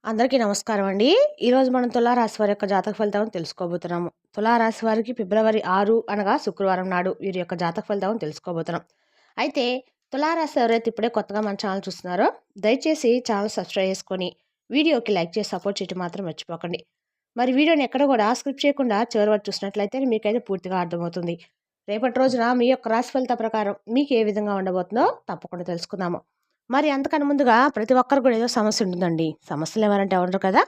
అందరికీ నమస్కారం అండి. ఈరోజు మనం తులారాశి వారి యొక్క జాతక ఫలితాలను తెలుసుకోబోతున్నాము. తులారాశి వారికి ఫిబ్రవరి 6 అనగా శుక్రవారం నాడు వీరి యొక్క జాతక ఫలితాలను తెలుసుకోబోతున్నాం. అయితే తులారాశి ఎవరైతే ఇప్పుడే కొత్తగా మన ఛానల్ చూస్తున్నారో దయచేసి ఛానల్ సబ్స్క్రైబ్ చేసుకొని వీడియోకి లైక్ చేసి సపోర్ట్ చేయడం మాత్రం మర్చిపోకండి. మరి వీడియోని ఎక్కడ కూడా స్కిప్ చేయకుండా చివరి వరకు చూసినట్లయితే మీకైతే పూర్తిగా అర్థమవుతుంది. రేపటి రోజున మీ యొక్క రాశి ఫలిత ప్రకారం మీకు ఏ విధంగా ఉండబోతుందో తప్పకుండా తెలుసుకుందాము. మరి అంతకన్నా ముందుగా ప్రతి ఒక్కరు కూడా ఏదో సమస్య ఉంటుందండి. సమస్యలు ఎవరంటే ఉండరు కదా.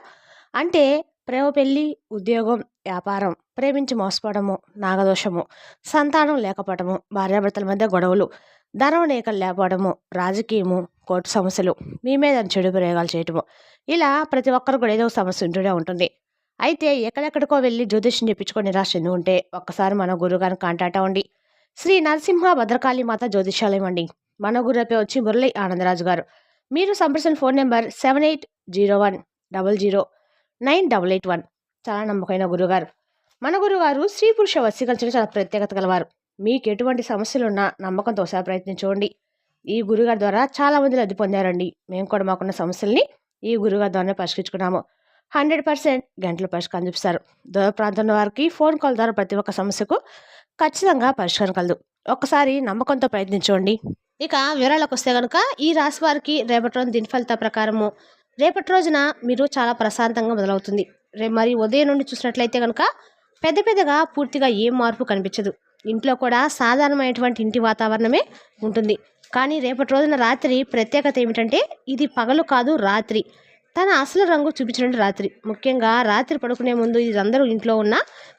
అంటే ప్రేమ, పెళ్లి, ఉద్యోగం, వ్యాపారం, ప్రేమించి మోసపోవడము, నాగదోషము, సంతానం లేకపోవడము, భార్యాభర్తల మధ్య గొడవలు, ధనం లేక లేకపోవడము, రాజకీయము, కోర్టు సమస్యలు, మీ మీద చెడు ప్రయోగాలు చేయటము, ఇలా ప్రతి ఒక్కరు కూడా ఏదో సమస్య ఉంటూనే ఉంటుంది. అయితే ఎక్కడెక్కడికో వెళ్ళి జ్యోతిష్యం చెప్పించుకొని నిరాశ చెంది ఉంటే ఒక్కసారి మన గురువుగారిని కాంటాక్ట్ అవ్వండి. శ్రీ నరసింహ భద్రకాళి మాత జ్యోతిషాలయం అండి. మన గురుపై వచ్చి మురళి ఆనందరాజు గారు. మీరు సంప్రదించిన ఫోన్ నెంబర్ 7801009881. చాలా నమ్మకమైన గురుగారు. మన గురుగారు స్త్రీ పురుష వశీకరించడం చాలా ప్రత్యేకత గలవారు. మీకు ఎటువంటి సమస్యలున్నా నమ్మకంతో ఒకసారి ప్రయత్నించుకోండి. ఈ గురుగారి ద్వారా చాలా మంది లబ్ధి పొందారండి. మేము కూడా మాకున్న సమస్యల్ని ఈ గురుగారి ద్వారానే పరిష్కరించుకున్నాము. 100% గంటలు పరిష్కారం చూపిస్తారు. దూర ప్రాంతంలో వారికి ఫోన్ కాల్ ద్వారా ప్రతి ఒక్క సమస్యకు ఖచ్చితంగా పరిష్కారం కలదు. ఒక్కసారి నమ్మకంతో ప్రయత్నించండి. ఇక వివరాలకు వస్తే కనుక ఈ రాశి వారికి రేపటి రోజు దిన ఫలిత ప్రకారము రేపటి రోజున మీరు చాలా ప్రశాంతంగా మొదలవుతుంది. మరి ఉదయం నుండి చూసినట్లయితే కనుక పెద్దగా పూర్తిగా ఏం మార్పు కనిపించదు. ఇంట్లో కూడా సాధారణమైనటువంటి ఇంటి వాతావరణమే ఉంటుంది. కానీ రేపటి రోజున రాత్రి ప్రత్యేకత ఏమిటంటే ఇది పగలు కాదు, రాత్రి తన అసలు రంగు చూపించిన రాత్రి. ముఖ్యంగా రాత్రి పడుకునే ముందు ఇది అందరూ ఇంట్లో ఉన్న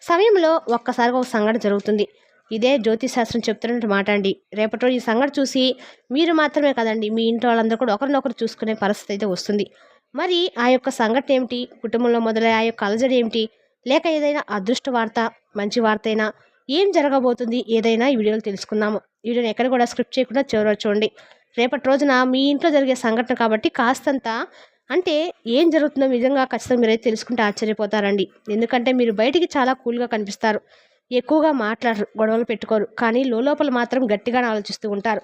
సమయంలో ఒక్కసారిగా ఒక సంఘటన జరుగుతుంది. ఇదే జ్యోతిశాస్త్రం చెప్తున్నట్టు మాట అండి. రేపటి రోజు ఈ సంఘటన చూసి మీరు మాత్రమే కదండి, మీ ఇంట్లో వాళ్ళందరూ కూడా ఒకరినొకరు చూసుకునే పరిస్థితి అయితే వస్తుంది. మరి ఆ యొక్క సంఘటన ఏమిటి, కుటుంబంలో మొదలై ఆ యొక్క అలజడి ఏమిటి, లేక ఏదైనా అదృష్ట వార్త, మంచి వార్త అయినా ఏం జరగబోతుంది ఏదైనా ఈ వీడియోలో తెలుసుకుందాము. వీడియోని ఎక్కడ కూడా స్క్రిప్ట్ చేయకుండా చివరి చూడండి. రేపటి రోజున మీ ఇంట్లో జరిగే సంఘటన కాబట్టి కాస్తంత అంటే ఏం జరుగుతుందో నిజంగా ఖచ్చితంగా మీరైతే తెలుసుకుంటే ఆశ్చర్యపోతారండి. ఎందుకంటే మీరు బయటికి చాలా కూల్గా కనిపిస్తారు, ఎక్కువగా మాట్లాడరు, గొడవలు పెట్టుకోరు, కానీ లోపల మాత్రం గట్టిగానే ఆలోచిస్తూ ఉంటారు.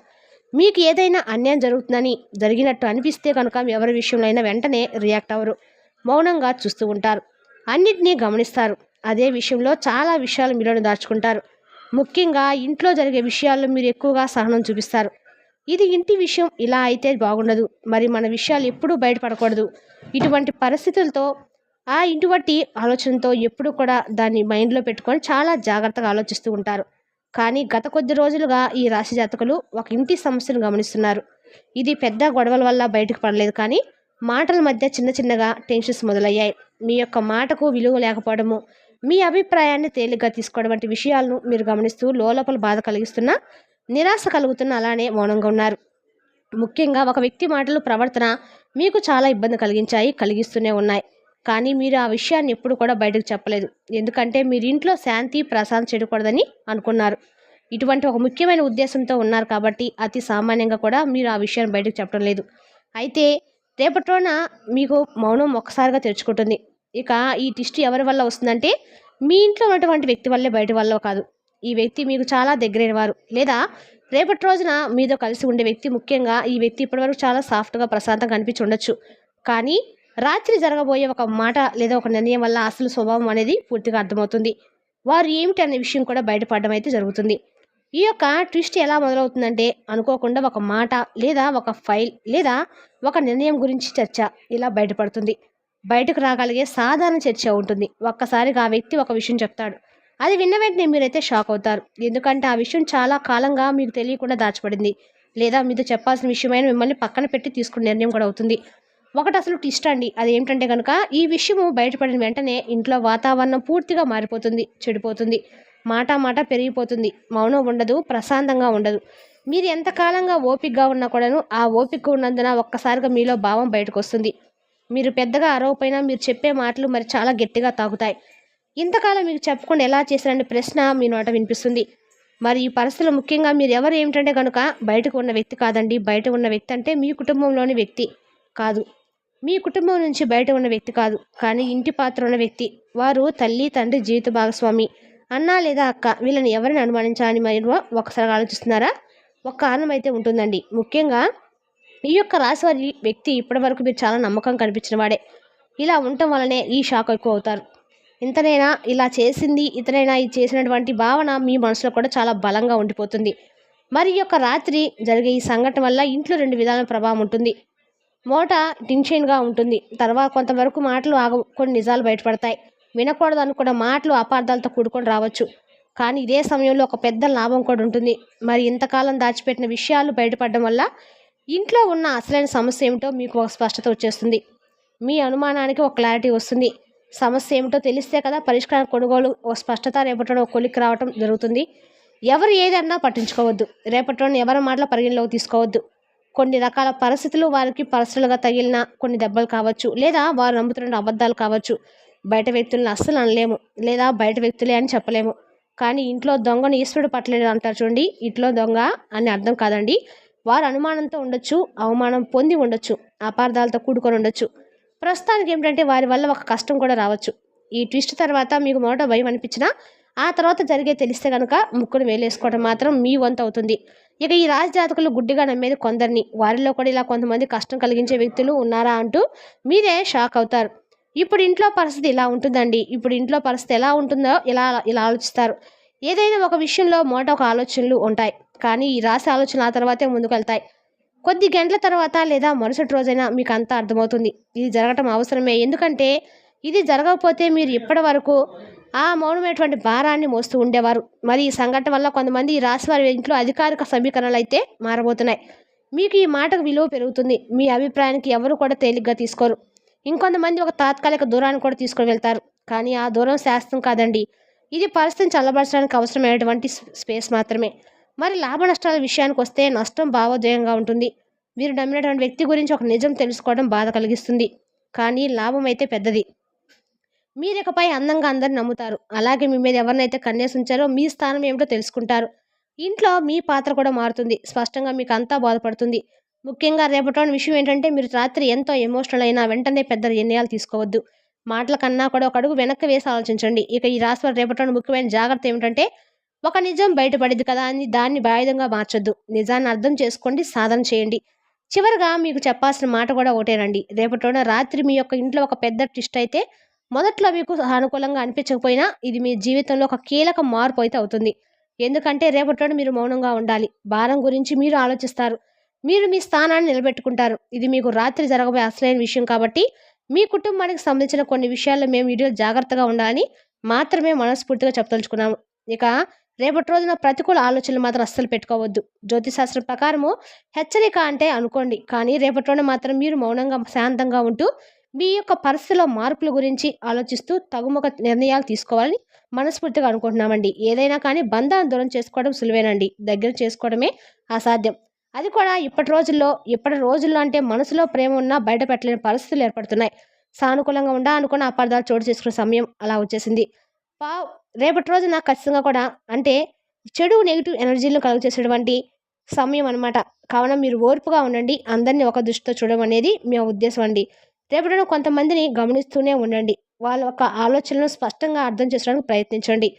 మీకు ఏదైనా అన్యాయం జరుగుతుందని జరిగినట్టు అనిపిస్తే కనుక ఎవరి విషయంలో అయినా వెంటనే రియాక్ట్ అవ్వరు, మౌనంగా చూస్తూ ఉంటారు, అన్నిటినీ గమనిస్తారు. అదే విషయంలో చాలా విషయాలు మీలోనే దాచుకుంటారు. ముఖ్యంగా ఇంట్లో జరిగే విషయాల్లో మీరు ఎక్కువగా సహనం చూపిస్తారు. ఇది ఇంటి విషయం, ఇలా అయితే బాగుండదు, మరి మన విషయాలు ఎప్పుడూ బయటపడకూడదు. ఇటువంటి పరిస్థితులతో ఆ ఇటువంటి ఆలోచనతో ఎప్పుడు కూడా దాన్ని మైండ్లో పెట్టుకొని చాలా జాగ్రత్తగా ఆలోచిస్తూ ఉంటారు. కానీ గత కొద్ది రోజులుగా ఈ రాశి జాతకులు ఒక ఇంటి సమస్యను గమనిస్తున్నారు. ఇది పెద్ద గొడవల వల్ల బయటకు పడలేదు, కానీ మాటల మధ్య చిన్నగా టెన్షన్స్ మొదలయ్యాయి. మీ యొక్క మాటకు విలువ లేకపోవడము, మీ అభిప్రాయాన్ని తేలిగ్గా తీసుకోవడం వంటి విషయాలను మీరు గమనిస్తూ లోపల బాధ కలిగిస్తున్న, నిరాశ కలుగుతున్న, అలానే మౌనంగా ఉన్నారు. ముఖ్యంగా ఒక వ్యక్తి మాటలు, ప్రవర్తన మీకు చాలా ఇబ్బంది కలిగిస్తూనే ఉన్నాయి. కానీ మీరు ఆ విషయాన్ని ఎప్పుడు కూడా బయటకు చెప్పలేదు. ఎందుకంటే మీరు ఇంట్లో శాంతి ప్రశాంతి చెడకూడదని అనుకున్నారు. ఇటువంటి ఒక ముఖ్యమైన ఉద్దేశంతో ఉన్నారు కాబట్టి అతి సామాన్యంగా కూడా మీరు ఆ విషయాన్ని బయటకు చెప్పడం లేదు. అయితే రేపటిలోన మీకు మౌనం ఒక్కసారిగా తెరుచుకుంటుంది. ఇక ఈ ట్విస్ట్ ఎవరి వల్ల వస్తుందంటే మీ ఇంట్లో ఉన్నటువంటి వ్యక్తి వల్లే, బయట వల్ల కాదు. ఈ వ్యక్తి మీకు చాలా దగ్గరైన వారు, లేదా రేపటి రోజున మీతో కలిసి ఉండే వ్యక్తి. ముఖ్యంగా ఈ వ్యక్తి ఇప్పటివరకు చాలా సాఫ్ట్గా ప్రశాంతంగా అనిపించి ఉండొచ్చు, కానీ రాత్రి జరగబోయే ఒక మాట లేదా ఒక నిర్ణయం వల్ల అసలు స్వభావం అనేది పూర్తిగా అర్థమవుతుంది. వారు ఏమిటి అనే విషయం కూడా బయటపడడం అయితే జరుగుతుంది. ఈ యొక్క ట్విస్ట్ ఎలా మొదలవుతుందంటే అనుకోకుండా ఒక మాట, లేదా ఒక ఫైల్, లేదా ఒక నిర్ణయం గురించి చర్చ ఇలా బయటపడుతుంది. బయటకు రాగలిగే సాధారణ చర్చ ఉంటుంది. ఒక్కసారిగా ఆ వ్యక్తి ఒక విషయం చెప్తాడు. అది విన్న వెంటనే మీరైతే షాక్ అవుతారు. ఎందుకంటే ఆ విషయం చాలా కాలంగా మీకు తెలియకుండా దాచబడింది, లేదా మీతో చెప్పాల్సిన విషయమైన మిమ్మల్ని పక్కన పెట్టి తీసుకునే నిర్ణయం కూడా అవుతుంది. ఒకటి అసలు ట్విస్ట్ అండి. అది ఏమిటంటే కనుక ఈ విషయము బయటపడిన వెంటనే ఇంట్లో వాతావరణం పూర్తిగా మారిపోతుంది, చెడిపోతుంది, మాట పెరిగిపోతుంది, మౌనం ఉండదు, ప్రశాంతంగా ఉండదు. మీరు ఎంతకాలంగా ఓపికగా ఉన్నా కూడాను ఆ ఓపిక ఉన్నందున ఒక్కసారిగా మీలో భావం బయటకు వస్తుంది. మీరు పెద్దగా అరవపోయినా మీరు చెప్పే మాటలు మరి చాలా గట్టిగా తాకుతాయి. ఇంతకాలం మీకు చెప్పకుండా ఎలా చేశారనే ప్రశ్న మీ నోట వినిపిస్తుంది. మరి ఈ పరిస్థితులు ముఖ్యంగా మీరు ఎవరు ఏమిటంటే కనుక బయటకు ఉన్న వ్యక్తి కాదండి. బయట ఉన్న వ్యక్తి అంటే మీ కుటుంబంలోని వ్యక్తి కాదు, మీ కుటుంబం నుంచి బయట ఉన్న వ్యక్తి కాదు, కానీ ఇంటి పాత్ర ఉన్న వ్యక్తి. వారు తల్లి, తండ్రి, జీవిత భాగస్వామి, అన్న లేదా అక్క, వీళ్ళని ఎవరిని అనుమానించాలని మీరు ఒకసారి ఆలోచిస్తున్నారా? ఒక కారణం అయితే ఉంటుందండి. ముఖ్యంగా ఈ యొక్క రాశి వారి వ్యక్తి ఇప్పటి వరకు మీరు చాలా నమ్మకం కనిపించిన వాడే. ఇలా ఉండటం వల్లనే ఈ షాక్ ఎక్కువ అవుతారు. ఇంతనైనా ఇలా చేసింది, ఇతనైనా ఇది చేసినటువంటి భావన మీ మనసులో కూడా చాలా బలంగా ఉండిపోతుంది. మరి ఈ యొక్క రాత్రి జరిగే ఈ సంఘటన వల్ల ఇంట్లో 2 విధాల ప్రభావం ఉంటుంది. మోట టెన్షన్‌గా ఉంటుంది. తర్వాత కొంతవరకు మాటలు ఆగవు. కొన్ని నిజాలు బయటపడతాయి. వినకూడదు అనుకున్న మాటలు అపార్థాలతో కూడుకొని రావచ్చు. కానీ ఇదే సమయంలో ఒక పెద్ద లాభం కూడా ఉంటుంది. మరి ఇంతకాలం దాచిపెట్టిన విషయాలు బయటపడడం వల్ల ఇంట్లో ఉన్న అసలైన సమస్య ఏమిటో మీకు ఒక స్పష్టత వచ్చేస్తుంది. మీ అనుమానానికి ఒక క్లారిటీ వస్తుంది. సమస్య ఏమిటో తెలిస్తే కదా పరిష్కారం కొనుగోలు ఒక స్పష్టత రేపటిలో ఒక కొలిక్కి రావటం జరుగుతుంది. ఎవరు ఏదన్నా పట్టించుకోవద్దు. రేపటిలోని ఎవరి మాటలు పరిగణలోకి తీసుకోవద్దు. కొన్ని రకాల పరిస్థితులు వారికి పర్సనల్‌గా తగిలిన కొన్ని దెబ్బలు కావచ్చు. లేదా వారు నమ్ముతున్న అబద్ధాలు కావచ్చు. బయట వ్యక్తులను అస్సలు అనలేము. లేదా బయట వ్యక్తులే అని చెప్పలేము. కానీ ఇంట్లో దొంగను ఈశ్వరుడు పట్టలేడు అంటారు చూడండి. ఇంట్లో దొంగ అని అర్థం కాదండి. వారు అనుమానంతో ఉండొచ్చు. అవమానం పొంది ఉండొచ్చు. అపార్థాలతో కూడుకొని ఉండొచ్చు. ప్రస్తుతానికి ఏమిటంటే వారి వల్ల ఒక కష్టం కూడా రావచ్చు. ఈ ట్విస్ట్ తర్వాత మీకు మొదట భయం అనిపించినా ఆ తర్వాత జరిగే తెలిస్తే కనుక ముక్కును వేలేసుకోవడం మాత్రం మీ వంతు అవుతుంది. ఇక ఈ రాశి జాతకులు గుడ్డిగా నమ్మేది కొందరిని. వారిలో కూడా ఇలా కొంతమంది కష్టం కలిగించే వ్యక్తులు ఉన్నారా అంటూ మీరే షాక్ అవుతారు. ఇప్పుడు ఇంట్లో పరిస్థితి ఇలా ఉంటుందండి. ఇప్పుడు ఇంట్లో పరిస్థితి ఎలా ఉంటుందో ఇలా ఇలా ఆలోచిస్తారు. ఏదైనా ఒక విషయంలో మొదట ఒక ఆలోచనలు ఉంటాయి. కానీ ఈ రాశి ఆలోచనలు ఆ తర్వాతే ముందుకెళ్తాయి. కొద్ది గంటల తర్వాత లేదా మరుసటి రోజైనా మీకు అంతా అర్థమవుతుంది. ఇది జరగటం అవసరమే. ఎందుకంటే ఇది జరగకపోతే మీరు ఇప్పటి వరకు ఆ మౌనమైనటువంటి భారాన్ని మోస్తూ ఉండేవారు. మరి ఈ సంఘటన వల్ల కొంతమంది ఈ రాశి వారి ఇంట్లో అధికారిక సమీకరణలు అయితే మారబోతున్నాయి. మీకు ఈ మాటకు విలువ పెరుగుతుంది. మీ అభిప్రాయానికి ఎవరు కూడా తేలిగ్గా తీసుకోరు. ఇంకొంతమంది ఒక తాత్కాలిక దూరాన్ని కూడా తీసుకొని వెళ్తారు. కానీ ఆ దూరం శాశ్వతం కాదండి. ఇది పరిస్థితిని చల్లబరచడానికి అవసరమైనటువంటి స్పేస్ మాత్రమే. మరి లాభ నష్టాల విషయానికి వస్తే నష్టం భావోద్వేగంగా ఉంటుంది. మీరు నమ్మినటువంటి వ్యక్తి గురించి ఒక నిజం తెలుసుకోవడం బాధ కలిగిస్తుంది. కానీ లాభం అయితే పెద్దది. మీరికపై అందంగా అందరిని నమ్ముతారు. అలాగే మీ మీద ఎవరినైతే కన్నేసి ఉంచారో మీ స్థానం ఏమిటో తెలుసుకుంటారు. ఇంట్లో మీ పాత్ర కూడా మారుతుంది. స్పష్టంగా మీకు అంతా బాధపడుతుంది. ముఖ్యంగా రేపటి విషయం ఏంటంటే మీరు రాత్రి ఎంతో ఎమోషనల్ అయినా వెంటనే పెద్ద నిర్ణయాలు తీసుకోవద్దు. మాటల కన్నా కూడా ఒక అడుగు వెనక్కి వేసి ఆలోచించండి. ఇక ఈ రాశి వారి రేపటి ముఖ్యమైన జాగ్రత్త ఏమిటంటే ఒక నిజం బయటపడింది కదా అని దాన్ని బాయుధంగా మార్చొద్దు. నిజాన్ని అర్థం చేసుకోండి, సాధన చేయండి. చివరిగా మీకు చెప్పాల్సిన మాట కూడా ఒకటేనండి. రేపటి రాత్రి మీ యొక్క ఇంట్లో ఒక పెద్ద ట్విస్ట్ అయితే మొదట్లో మీకు సానుకూలంగా అనిపించకపోయినా ఇది మీ జీవితంలో ఒక కీలక మార్పు అయితే అవుతుంది. ఎందుకంటే రేపటి మీరు మౌనంగా ఉండాలి. భారం గురించి మీరు ఆలోచిస్తారు. మీరు మీ స్థానాన్ని నిలబెట్టుకుంటారు. ఇది మీకు రాత్రి జరగబోయే అసలైన విషయం కాబట్టి మీ కుటుంబానికి సంబంధించిన కొన్ని విషయాల్లో మేము వీడియో జాగ్రత్తగా ఉండాలని మాత్రమే మనస్ఫూర్తిగా చెప్పదలుచుకున్నాము. ఇక రేపటి రోజున ప్రతికూల ఆలోచనలు మాత్రం అస్సలు పెట్టుకోవద్దు. జ్యోతిశాస్త్రం ప్రకారము హెచ్చరిక అంటే అనుకోండి. కానీ రేపటి రోజున మాత్రం మీరు మౌనంగా శాంతంగా ఉంటూ మీ యొక్క పరిస్థితిలో మార్పుల గురించి ఆలోచిస్తూ తగుముఖ నిర్ణయాలు తీసుకోవాలని మనస్ఫూర్తిగా అనుకుంటున్నామండి. ఏదైనా కానీ బంధాన్ని దూరం చేసుకోవడం సులువేనండి. దగ్గర చేసుకోవడమే అసాధ్యం. అది కూడా ఇప్పటి రోజుల్లో అంటే మనసులో ప్రేమ ఉన్నా బయట పెట్టలేని పరిస్థితులు ఏర్పడుతున్నాయి. సానుకూలంగా అనుకున్న అపార్థాలు చోటు చేసుకునే సమయం అలా వచ్చేసింది. పా రేపటి రోజున ఖచ్చితంగా కూడా అంటే చెడు నెగిటివ్ ఎనర్జీలను కలుగ చేసేటువంటి సమయం అనమాట. కావున మీరు ఓర్పుగా ఉండండి. అందరినీ ఒక దృష్టితో చూడడం అనేది మీ ఉద్దేశం అండి. రేపటి కొంతమందిని గమనిస్తూనే ఉండండి. వాళ్ళ యొక్క ఆలోచనలను స్పష్టంగా అర్థం చేసుకోవడానికి ప్రయత్నించండి.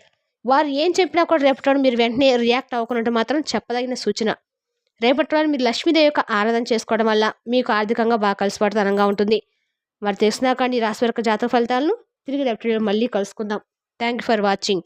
వారు ఏం చెప్పినా కూడా రేపటి మీరు వెంటనే రియాక్ట్ అవ్వకుండా మాత్రం చెప్పదగిన సూచన. రేపటి రోజు మీరు లక్ష్మీదేవి యొక్క ఆరాధన చేసుకోవడం వల్ల మీకు ఆర్థికంగా బాగా కలిసిపడతనంగా ఉంటుంది. మరి తెలిసినాక ఈ రాశి వరకు జాతక ఫలితాలను తిరిగి రేపటి మళ్ళీ కలుసుకుందాం. Thank you for watching.